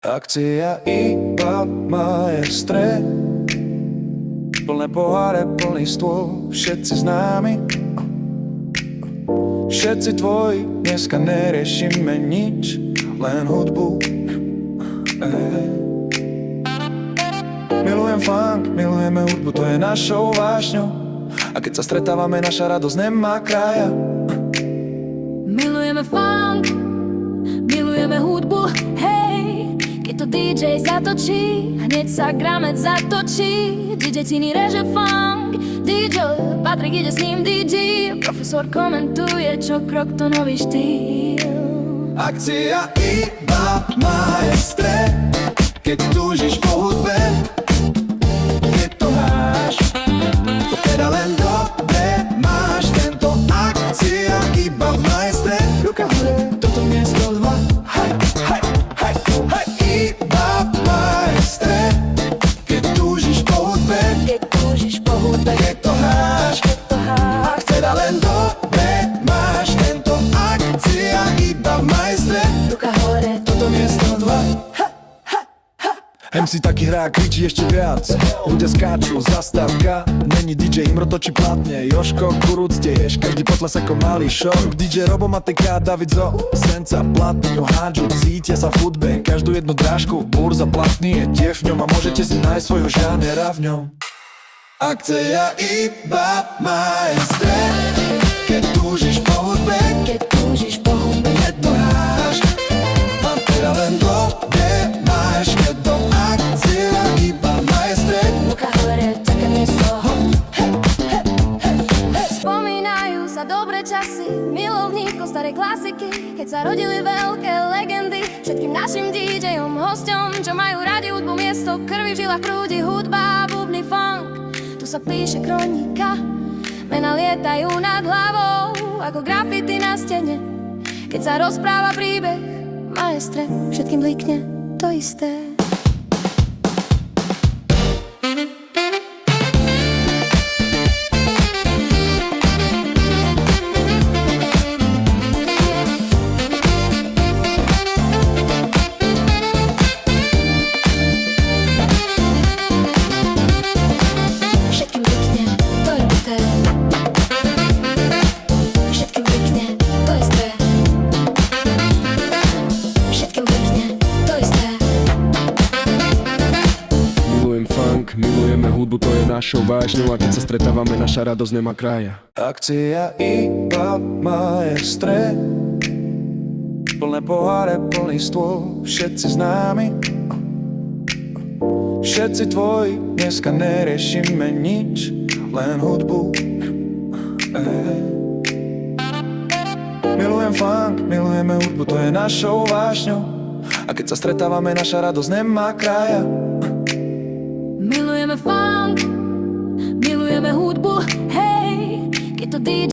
Akcia iba Maestre, plné poháre, plný stôl, všetci známi, všetci tvoji, dneska neriešime nič, len hudbu. Milujem funk, milujeme hudbu, to je našou vášňou, a keď sa stretávame, naša radosť nemá kraja. Milujeme funk, milujeme hudbu, hej. Keď to DJ zatočí, hneď sa gramec zatočí. DJ Tini reže funk, DJ Patrik ide s ním DJ. Profesor komentuje, čo krok to nový štýl. Akcia iba Maestre, keď túžiš po hudbe, keď to máš, to teda len dobre máš. Tento akcia iba Maestre, ruka hore, toto miesto 2. Hej, hej, hej, hej. Iba Maestre, keď túžiš po hudbe, Keď túžiš po hudbe, keď to máš, ak teda len dobre máš. Tento akcia iba Maestre, ruka hore, toto miesto 2. MC taký hrá, kričí ešte viac, ľudia skáču, zastávka, není DJ, Imro točí platne, Joško, Kuruc tiež, každý potles ako malý šok. DJ Robo, Matika, David Zo, Senca, Platňu hádžu, cítia sa v hudbe, každú jednu drážku, Burza, Platný je tiež v ňom a môžete si nájsť svojho žánera v ňom. Akcia iba Maestre, keď túžiš po hudbe, keď túžiš po hudbe, keď to hráš, a teda len dobre máš. Keď to akcia iba Maestre, ruka hore, také miesto. Spomínajú sa dobré časy milovníkov starej klasiky, keď sa rodili veľké legendy. Všetkým našim DJom, hosťom, čo majú radi hudbu, miesto krvi v žilách prúdi hudba, bubny funk. Tu sa píše kronika, mená lietajú nad hlavou ako grafity na stene. Keď sa rozpráva príbeh Maestre, všetkým blikne to isté. Všetkým blikne to isté. Všetkým blikne to isté. Všetkým blikne to isté. Milujem funk, milujeme hudbu, to je našou vášňou, a keď sa stretávame, naša radosť nemá kraja. akcia iba Maestre, plné poháre, plný stôl, všetci známi, všetci tvoji, dneska neriešime nič, len hudbu. Milujem funk, milujeme hudbu, to je našou vášňou, a keď sa stretávame, naša radosť nemá kraja. Milujeme funk, milujeme hudbu, hej. Keď to DJ